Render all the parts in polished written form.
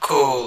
Cool.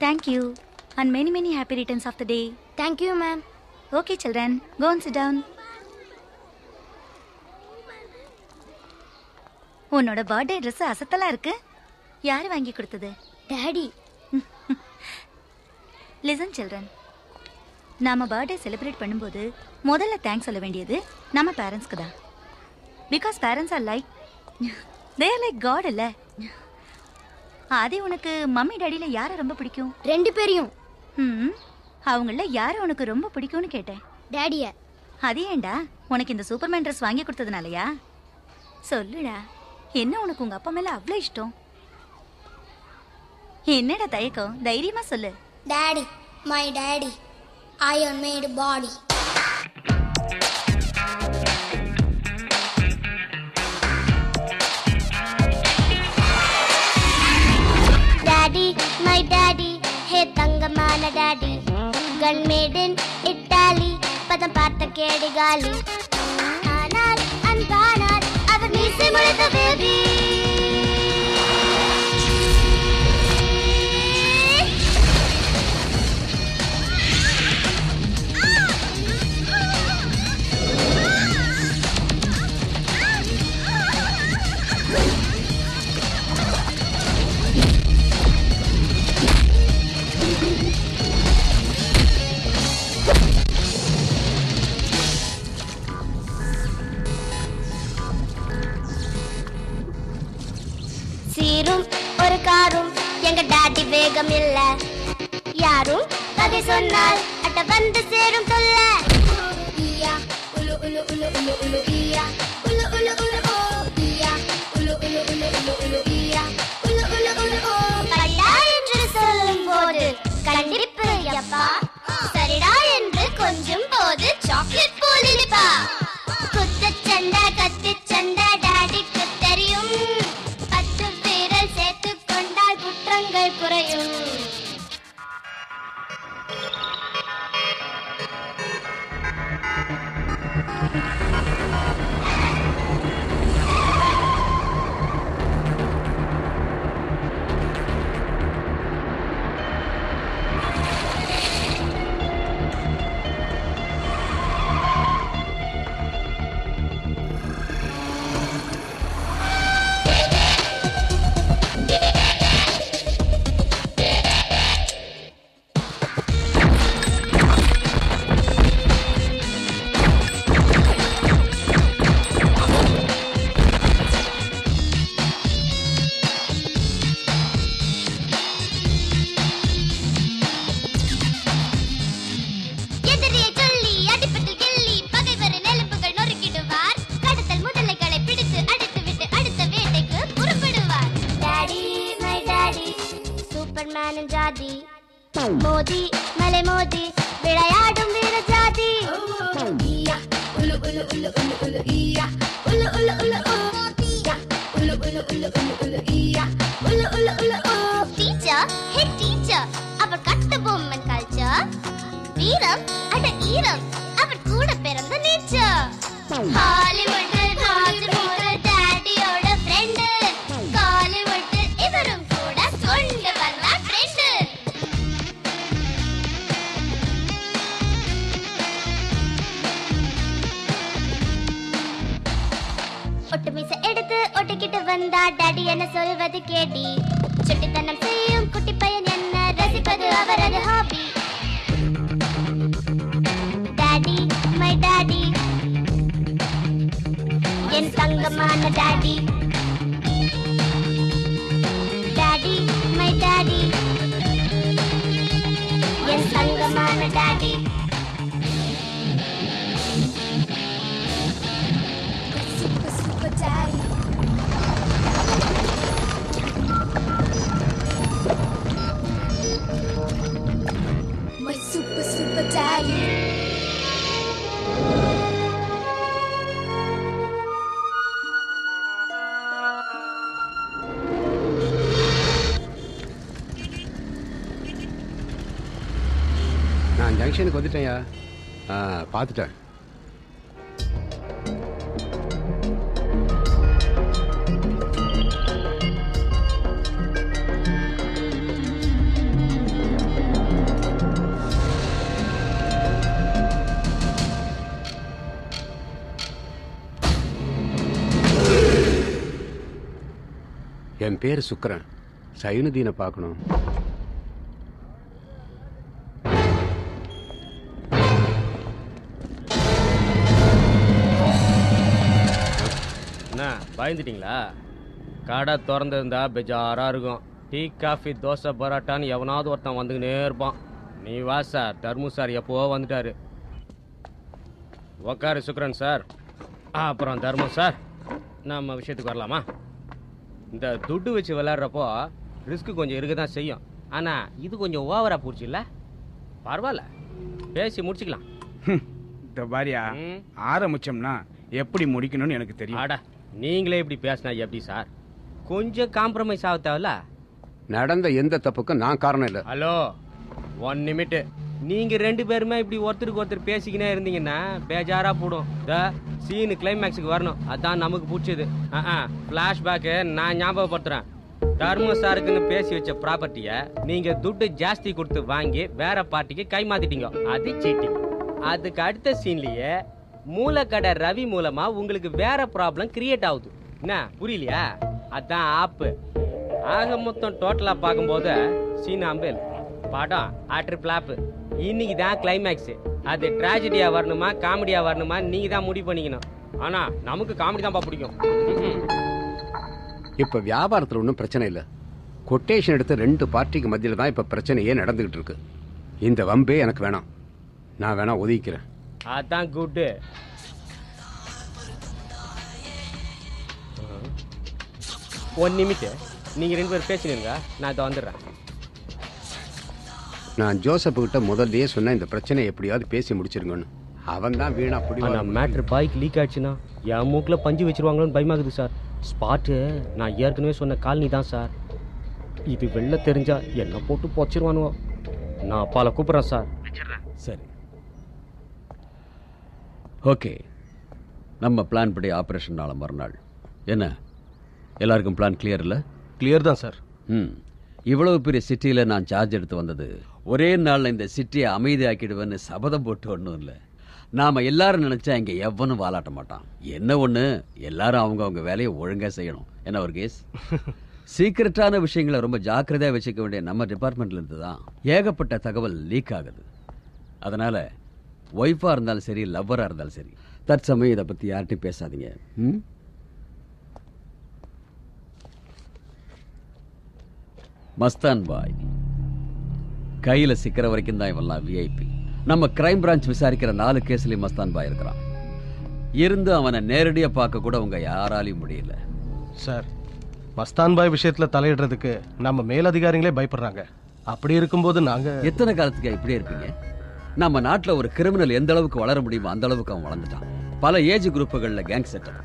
Thank you and many happy returns of the day. Thank you, ma'am. Okay, children, go and sit down. உன்னோட birthday dress அசத்தலா இருக்கு. யாரு வாங்கி கொடுத்தது? Daddy. Listen children, நாம birthday celebrate பண்ணும்போது முதல்ல தேங்க்ஸ் சொல்ல வேண்டியது நம்ம பேரண்ட்ஸ்க்கு தான். Because parents are like they are like god இல்ல. அதே உனக்கு மம்மி டாடியில யாரை ரொம்ப பிடிக்கும்? ரெண்டு பேரையும். அவங்கள யாரை உனக்கு ரொம்ப பிடிக்கும்னு கேட்டேன். டாடிய. அது ஏண்டா உனக்கு இந்த சூப்பர்மேன் ட்ரெஸ் வாங்கி கொடுத்ததுனாலயா? சொல்லுடா, என்ன உனக்கு உங்க அப்பா மேல அவ்வளோ இஷ்டம்? என்னடா தயக்கம்? தைரியமா சொல்லு. Daddy, my daddy, iron made body. Daddy, my daddy, hey tangamana daddy, gun made in Italy, padam paatha kedi gali, aanal anbanal avar meese mulitha baby. சீரும் ஒரு காரும் எங்க டாடி வேகம் இல்ல, யாரும் கதை சொன்னால் அட்ட வந்து சேரும் சொல்ல. ஈயா உலு உலு உலு உலு உலு ஈயா உலு உலு உலு ஓ ஈயா உலு உலு உலு உலு உலு ஈயா உலு உலு உலு ஓ. கண்டா என்று சொல்லும் போது கண்டிப்பு யப்பா, சரிடா என்று கொஞ்சம் போது சாக்லேட் போல் இனிப்பா. மோதி மலை மோதி விளையாடும் வீர ஜாதி உலு உலு உலு உலு உலு ஈயா உலு உலு உலு ஈயா உலு உலு உலு உலு உலு ஈயா உலு உலு உலு டீச்சர் ஹே டீச்சர் அவர் கட்ட பொம்மன் கல்ச்சர் வீரம் அட ஈரம் அவர் கூட பிறந்த நேச்சர் ஹாலிவுட் ராஜ்மோகன் டாடியோட ஃப்ரெண்ட் காலிவுட் இவரும் கூட கொண்டு வந்த ஃப்ரெண்ட் ஒட்டுமீசை எடுத்து ஒட்டிக்கிட்டு வந்தா டாடி என்ன சொல்வது கேடி சுட்டித்தனம் செய்யும் குட்டி பையன் என்ன ரசிப்பது அவரது ஹாபி டாடி மை டாடி என் தங்கமான டாடி டாடி மை டாடி என் தங்கமான daddy My super super daddy. நான் ஜங்ஷனுக்கு வந்துட்டேன்யா. பார்த்துட்டேன். என் பேர் சுக்கரன். சைனுதீனை பார்க்கணும். என்ன பயந்துட்டீங்களா? கடை திறந்திருந்தா பெஜாரா இருக்கும். டீ காஃபி தோசை பரோட்டான்னு எவனாவது ஒருத்தன் வந்துக்கினே இருப்பான். நீ வா சார், தர்மு சார் எப்போ வந்துட்டாரு. உக்காரு சுக்கரன் சார். அப்புறம் தர்மு சார், நம்ம விஷயத்துக்கு வரலாமா? இந்த துட்டு வச்சு விளையாடுறப்போ ரிஸ்க் கொஞ்சம் இருக்க தான் செய்யும். ஆனால் இது கொஞ்சம் ஓவரா போச்சு இல்லை? பரவாயில்ல, பேசி முடிச்சுக்கலாம். இந்த பாரியா ஆரம்பிச்சோம்னா எப்படி முடிக்கணும்னு எனக்கு தெரியும். ஆடா, நீங்களே இப்படி பேசினா எப்படி சார்? கொஞ்சம் காம்ப்ரமைஸ் ஆக தேவையில்ல. நடந்த எந்த தப்புக்கும் நான் காரணம் இல்லை. ஹலோ, 1 நிமிட். நீங்க 2 பேருமே இப்படி ஒருத்தருக்கு ஒருத்தர் பேசிக்கினே இருந்தீங்கன்னா பேஜாரா போடும். சீனு கிளைமேக்ஸுக்கு வரணும், அதான் நமக்கு பிடிச்சது. பிளாஷ்பேக்கு நான் ஞாபகப்படுத்துறேன். தர்ம சாருக்குன்னு பேசி வச்ச ப்ராப்பர்ட்டியை நீங்க துட்டு ஜாஸ்தி கொடுத்து வாங்கி வேற பார்ட்டிக்கு கை மாத்திட்டீங்க. அது சீட்டிங். அதுக்கு அடுத்த சீன்லயே மூலக்கடை ரவி மூலமா உங்களுக்கு வேற ப்ராப்ளம் கிரியேட் ஆகுது. என்ன புரியலையா? அதான் ஆப்பு. ஆக மொத்தம் டோட்டலா பார்க்கும்போது சீனாம்பேல் படம் ஆட்ரிப்ளாப்பு. இன்னைக்கு தான் கிளைமேக்ஸ். அது டிராஜடியா வரணுமா காமெடியா வரணுமா நீங்க தான் முடிவு பண்ணிக்கணும். ஆனா நமக்கு காமெடி தான்ப்பா பிடிக்கும். இப்ப வியாபாரத்தில் ஒன்றும் பிரச்சனை இல்லை. கொட்டேஷன் எடுத்து 2 பார்ட்டிக்கு மத்தியில் தான் இப்ப பிரச்சனையே நடந்துகிட்டு இருக்கு. இந்த வம்பே எனக்கு வேணாம். நான் வேணா ஒதுக்கிறேன். அதான் குட். ஒன் நிமிட், நீங்க 2 பேரும் பேசினீங்க, நான் இதை வந்துடுறேன். நான் ஜோசப் கிட்ட முதல்லயே சொன்ன இந்த பிரச்சனை எப்படியாவது பேசி முடிச்சிருங்கன்னு. அவன் தான் வீணா புடி. மேட்ரு பாய்க்கு லீக் ஆயிடுச்சுன்னா என் மூக்கில் பஞ்சு வச்சிருவாங்களோன்னு பயமாகுது சார். ஸ்பாட்டு நான் ஏற்கனவே சொன்ன காலனி தான் சார். இது வெளில தெரிஞ்சா என்ன போட்டு பொச்சிருவானுவோ. நான் அப்பால கூப்பிட்றேன் சார். சரி, ஓகே. நம்ம பிளான் படி ஆப்ரேஷன் நாளை மறுநாள். என்ன எல்லாருக்கும் பிளான் கிளியர் இல்லை? கிளியர் தான் சார். இவ்வளவு பெரிய சிட்டியில் நான் சார்ஜ் எடுத்து வந்தது ஒரே நாளில் இந்த சிட்டியை அமைதியாக்கிடுவேன்னு சபதம் போட்டு ஒன்றும் இல்லை. நாம் எல்லாரும் நினச்சா இங்கே எவனும் வாலாட்ட மாட்டான். என்ன ஒன்று, எல்லாரும் அவங்க வேலையை ஒழுங்காக செய்யணும். என்ன ஒரு கேஸ்? சீக்கிரட்டான விஷயங்களை ரொம்ப ஜாக்கிரதையாக வச்சுக்க வேண்டிய நம்ம டிபார்ட்மெண்ட்லேருந்து தான் ஏகப்பட்ட தகவல் லீக் ஆகுது. அதனால் ஒய்ஃபாக இருந்தாலும் சரி, லவ்வராக இருந்தாலும் சரி, தற்சமயம் இதை பற்றி யார்கிட்டையும் பேசாதீங்க. மஸ்தான் பாய் கையில் சிக்கிற வரைக்கும் தான் இவெல்லாம் விஐபி. நம்ம கிரைம் பிரான்ச் விசாரிக்கிற 4 கேஸ்லயும் மஸ்தான் பாய் இருக்கிறான். இருந்து அவனை நேரடியாக பார்க்க கூட உங்க யாராலையும் முடியல. சார், மஸ்தான் பாய் விஷயத்துல தலையிடுறதுக்கு நம்ம மேலதிகாரிகளே பயப்படுறாங்க. அப்படி இருக்கும்போது நாங்க எத்தனை காலத்துக்கு இப்படியே இருப்பீங்க? நம்ம நாட்டில் ஒரு கிரிமினல் எந்த அளவுக்கு வளர முடியுமோ அந்த அளவுக்கு அவன் வளர்ந்துட்டான். பல ஏஜ் குரூப்புகளில் கேங் செட்டப்.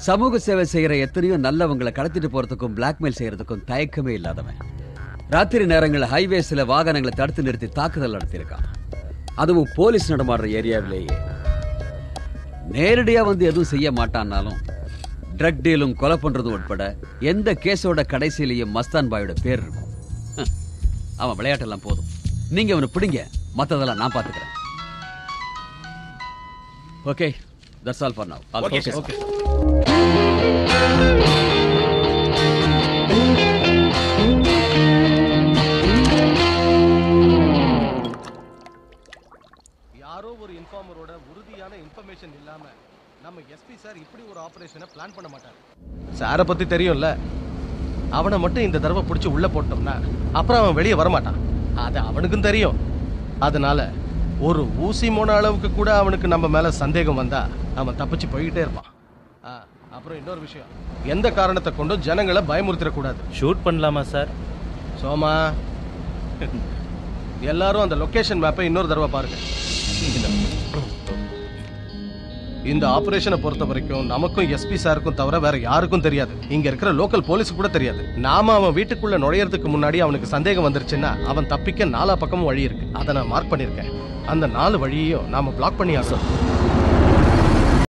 சமூக சேவை செய்யற எத்தனையோ நல்லவங்களை கடத்திட்டு போறதுக்கும் பிளாக்மெயில் செய்யறதுக்கும் தயக்கமே இல்லாதவன். ராத்திரி நேரங்களில் ஹைவேஸ்ல வாகனங்களை தடுத்து நிறுத்தி தாக்குதல் நடத்தியிருக்கான். அதுவும் போலீஸ் நடமாடுற ஏரியாவிலேயே. நேரடியா வந்து எதுவும் செய்ய மாட்டான்னாலும் ட்ரக் டீலும் கொலை பண்றதும் உட்பட எந்த கேஸோட கடைசியிலையும் மஸ்தான் பாயோட பேர் இருக்கும். அவன் விளையாட்டெல்லாம் போதும், நீங்க அவனை பிடிங்க, மற்றதெல்லாம் நான் பார்த்துக்கிறேன். Okay, that's all for now. Okay okay. யாரோ ஒரு இன்ஃபார்மரோட உறுதியான இன்ஃபர்மேஷன் இல்லாம நம்ம எஸ்பி சார் இப்படி ஒரு ஆபரேஷனை பிளான் பண்ண மாட்டாரு. சாரை பத்தி தெரியும்ல, அவனை மட்டும் இந்த தடவை பிடிச்சி உள்ள போட்டோம்னா அப்புறம் அவன் வெளியே வரமாட்டான். அது அவனுக்கும் தெரியும். அதனால ஒரு ஊசி மோன அளவுக்கு கூட அவனுக்கு நம்ம மேல சந்தேகம் வந்தா அவன் தப்பிச்சு போய்கிட்டே இருப்பான். அப்புறம் இன்னொரு விஷயம், எந்த காரணத்தை கொண்டும் ஜனங்களை பயமுறுத்திடக்கூடாது. ஷூட் பண்ணலாமா சார்? சோமா, எல்லாரும் அந்த லொகேஷன் மேப்பை இன்னொரு தடவை பாருங்க. இந்த ஆபரேஷனை பொறுத்த வரைக்கும் நமக்கும் எஸ்பி சாருக்கும் தவிர வேற யாருக்கும் தெரியாது. இங்க இருக்கிற லோக்கல் போலீஸ் கூட தெரியாது. நாம அவன் வீட்டுக்குள்ள நுழையறதுக்கு முன்னாடி அவனுக்கு சந்தேகம் வந்துருச்சுன்னா அவன் தப்பிக்க 4 பக்கமும் வழி இருக்கு. அதை நான் மார்க் பண்ணிருக்கேன். அந்த 4 வழியையும் நாம பிளாக் பண்ணி ஆகணும்.